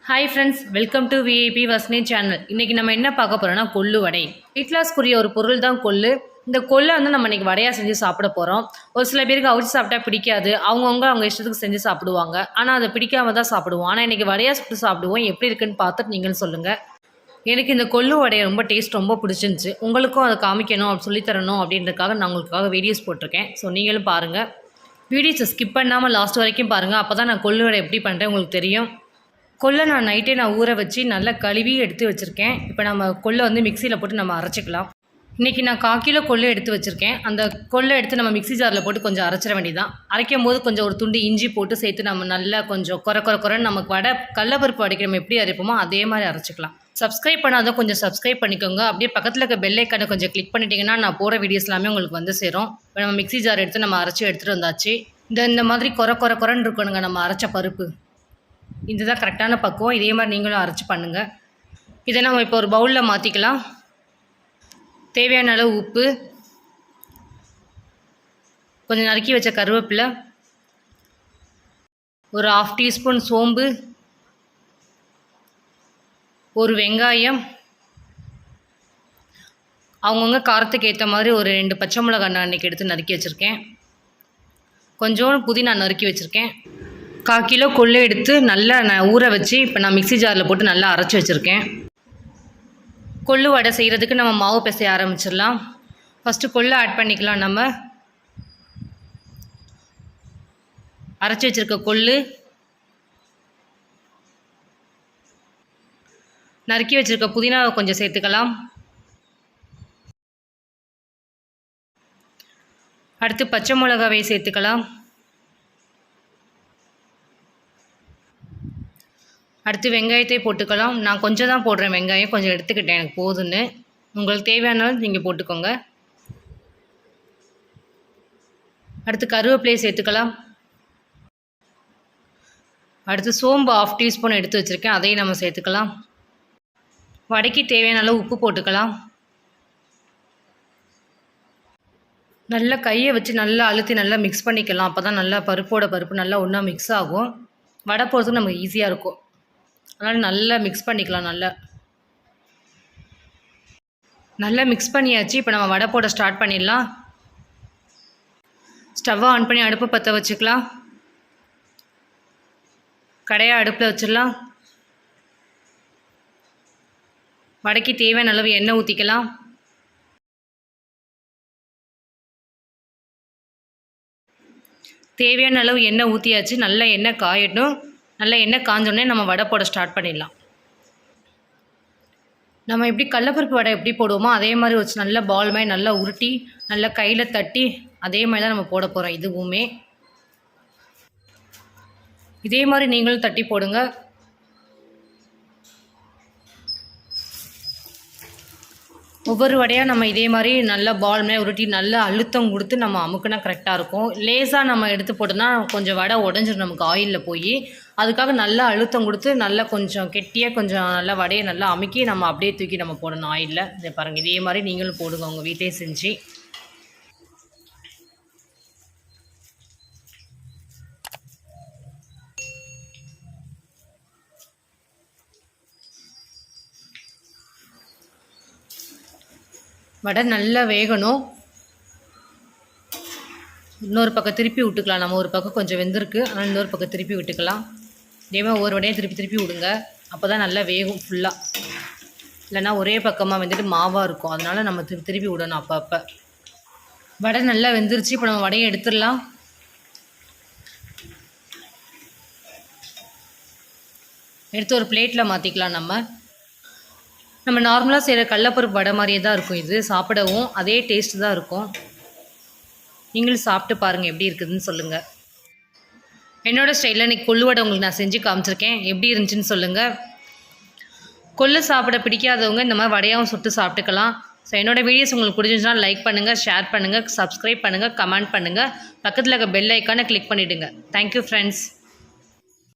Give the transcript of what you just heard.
Hi friends, welcome to VIP Vasni channel. இன்றைக்கி நம்ம என்ன பார்க்க போகிறோம்னா கொள்ளு வடை. வெயிட் லாஸ்க்குரிய ஒரு பொருள் தான் கொள்ளு. இந்த கொள்ளை வந்து நம்ம இன்றைக்கி வடையாக செஞ்சு சாப்பிட போகிறோம். ஒரு சில பேருக்கு அவிச்சு சாப்பிட்டா பிடிக்காது. அவங்க இஷ்டத்துக்கு செஞ்சு சாப்பிடுவாங்க. ஆனால் அதை பிடிக்காம தான் சாப்பிடுவோம். ஆனால் இன்றைக்கி வடையாக சுட்டு சாப்பிடுவோம். எப்படி இருக்குன்னு பார்த்துட்டு நீங்களும் சொல்லுங்கள். எனக்கு இந்த கொள்ளு வடையை ரொம்ப டேஸ்ட் ரொம்ப பிடிச்சிருந்துச்சு. உங்களுக்கும் அதை காமிக்கணும் அப்படி சொல்லித்தரணும் அப்படின்றதுக்காக நான் உங்களுக்காக வீடியோஸ் போட்டிருக்கேன். ஸோ நீங்களும் பாருங்கள். வீடியோஸை ஸ்கிப் பண்ணாமல் லாஸ்ட் வரைக்கும் பாருங்கள். அப்போ தான் நான் கொள்ளு வடை எப்படி பண்ணுறேன் உங்களுக்கு தெரியும். கொள்ளை நைட்டே ஊற வச்சு நல்லா கழுவி எடுத்து வச்சுருக்கேன். இப்போ நம்ம கொள்ளை வந்து மிக்சியில் போட்டு நம்ம அரைச்சிக்கலாம். இன்றைக்கி நான் 1/4 கிலோ கொள்ளை எடுத்து வச்சுருக்கேன். அந்த கொள்ளை எடுத்து நம்ம மிக்சி ஜாரில் போட்டு கொஞ்சம் அரைச்சிட வேண்டியதான். அரைக்கும் போது கொஞ்சம் ஒரு துண்டு இஞ்சி போட்டு சேர்த்து நம்ம நல்லா கொஞ்சம் குறைன்னு நமக்கு கடலப்பருப்பு வடைக்கு நம்ம எப்படி அரைப்போமோ அதே மாதிரி அரைச்சிக்கலாம். சப்ஸ்கிரைப் பண்ணாதான் கொஞ்சம் சப்ஸ்கிரைப் பண்ணிக்கோங்க. அப்படியே பக்கத்தில் இருக்க பெல் ஐக்கானை கொஞ்சம் கிளிக் பண்ணிட்டீங்கன்னா நான் போகிற வீடியோஸ் எல்லாமே உங்களுக்கு வந்து சேரும். இப்போ நம்ம மிக்சி ஜார் எடுத்து நம்ம அரைச்சி எடுத்துகிட்டு வந்தாச்சு. இந்த மாதிரி குறைன்னு இருக்கணுங்க நம்ம அரைச்ச பருப்பு. இதுதான் கரெக்டான பக்குவம். இதே மாதிரி நீங்களும் அரைச்சி பண்ணுங்கள். இதை நம்ம இப்போ ஒரு பவுலில் மாற்றிக்கலாம். தேவையான அளவு உப்பு, கொஞ்சம் நறுக்கி வச்ச கருவேப்பிலை, ஒரு 1/2 டீஸ்பூன் சோம்பு, ஒரு வெங்காயம், அவங்கவுங்க காரத்துக்கு ஏற்ற மாதிரி ஒரு 2 பச்சை மிளகாய் நான் அன்றைக்கி எடுத்து நறுக்கி வச்சுருக்கேன். கொஞ்சோண்டு புதினா நறுக்கி வச்சுருக்கேன். 1/4 கிலோ கொள்ளை எடுத்து நல்லா நான் ஊற வச்சு இப்போ நான் மிக்சி ஜாரில் போட்டு நல்லா அரைச்சி வச்சுருக்கேன். கொள்ளு வடை செய்கிறதுக்கு நம்ம மாவு பிசைய ஆரம்பிச்சிடலாம். ஃபஸ்ட்டு கொள்ளை ஆட் பண்ணிக்கலாம். நம்ம அரைச்சி வச்சுருக்க கொள்ளு, நறுக்கி வச்சுருக்க புதினாவை கொஞ்சம் சேர்த்துக்கலாம். அடுத்து பச்சை மிளகாவை சேர்த்துக்கலாம். அடுத்து வெங்காயத்தை போட்டுக்கலாம். நான் கொஞ்சம் தான் போடுறேன், வெங்காயம் கொஞ்சம் எடுத்துக்கிட்டேன், எனக்கு போதுன்னு. உங்களுக்கு தேவையானாலும் நீங்கள் போட்டுக்கோங்க. அடுத்து கருவேப்பிலையை சேர்த்துக்கலாம். அடுத்து சோம்பு 1/2 டீஸ்பூன் எடுத்து வச்சுருக்கேன், அதையும் நம்ம சேர்த்துக்கலாம். வடைக்கு தேவையான அளவு உப்பு போட்டுக்கலாம். நல்லா கையை வச்சு நல்லா அழுத்தி நல்லா மிக்ஸ் பண்ணிக்கலாம். அப்போ தான் நல்லா பருப்பு நல்லா ஒன்றா மிக்ஸ் ஆகும். வடை போடுறதுக்கு நமக்கு ஈஸியாக இருக்கும். அதனால் நல்லா மிக்ஸ் பண்ணிக்கலாம். நல்லா மிக்ஸ் பண்ணியாச்சு. இப்போ நம்ம வடை போட ஸ்டார்ட் பண்ணிடலாம். ஸ்டவ்வை ஆன் பண்ணி அடுப்பு பற்ற வச்சுக்கலாம். கடையை அடுப்பில் வச்சிடலாம். வடைக்கு தேவையான அளவு எண்ணெய் ஊற்றிக்கலாம். தேவையான அளவு எண்ணெய் ஊற்றியாச்சு. நல்லா எண்ணெய் காயட்டும். நல்லா எண்ணெய் காஞ்சோடனே நம்ம வடை போட ஸ்டார்ட் பண்ணிடலாம். நம்ம எப்படி கடலப்பருப்பு வடை எப்படி போடுவோமோ அதே மாதிரி வச்சு நல்லா பால் மாதிரி நல்லா உருட்டி நல்லா கையில் தட்டி அதே மாதிரி தான் நம்ம போட போகிறோம். இதுவுமே இதே மாதிரி நீங்களும் தட்டி போடுங்க. ஒவ்வொரு வடையாக நம்ம இதே மாதிரி நல்லா பால் மாதிரி உருட்டி நல்லா அழுத்தம் கொடுத்து நம்ம அமுக்குனா கரெக்டாக இருக்கும். லேசாக நம்ம எடுத்து போட்டோம்னா கொஞ்சம் வடை உடஞ்சிடும் நமக்கு ஆயிலில் போய். அதுக்காக நல்லா அழுத்தம் கொடுத்து நல்லா கொஞ்சம் கெட்டியாக கொஞ்சம் நல்லா வடையை நல்லா அமுக்கி நம்ம அப்படியே தூக்கி நம்ம போடணும் ஆயிலில். இதை பாருங்கள், இதே மாதிரி நீங்களும் போடுங்க உங்கள் வீட்டிலே செஞ்சு. வடை நல்லா வேகணும். இன்னொரு பக்கம் திருப்பி விட்டுக்கலாம். நம்ம ஒரு பக்கம் கொஞ்சம் வெந்திருக்கு, ஆனால் இன்னொரு பக்கம் திருப்பி விட்டுக்கலாம். இதே மாதிரி ஒவ்வொரு வடையும் திருப்பி விடுங்க. அப்போ தான் நல்லா வேகும் ஃபுல்லாக. இல்லைன்னா ஒரே பக்கமாக வந்துட்டு மாவாக இருக்கும். அதனால் நம்ம திருப்பி விடணும் அப்போ. வடை நல்லா வெந்துருச்சு. இப்போ நம்ம வடையை எடுத்துடலாம். எடுத்து ஒரு பிளேட்டில் மாற்றிக்கலாம். நம்ம நார்மலாக செய்கிற கடலப்பருப்பு வடை மாதிரியே தான் இருக்கும். இது சாப்பிடவும் அதே டேஸ்ட்டு தான் இருக்கும். நீங்களும் சாப்பிட்டு பாருங்கள் எப்படி இருக்குதுன்னு சொல்லுங்கள். என்னோடய ஸ்டைலில் இன்றைக்கி கொள்ளு வடை உங்களுக்கு நான் செஞ்சு காமிச்சிருக்கேன். எப்படி இருந்துச்சுன்னு சொல்லுங்கள். கொள்ளு சாப்பிட பிடிக்காதவங்க இந்த மாதிரி வடையாகவும் சுட்டு சாப்பிட்டுக்கலாம். ஸோ என்னோடய வீடியோஸ் உங்களுக்கு பிடிச்சிருந்துச்சுன்னா லைக் பண்ணுங்கள், ஷேர் பண்ணுங்கள், சப்ஸ்கிரைப் பண்ணுங்கள், கமெண்ட் பண்ணுங்கள். பக்கத்தில் இருக்க பெல் ஐக்கானை கிளிக் பண்ணிவிடுங்க. Thank you friends.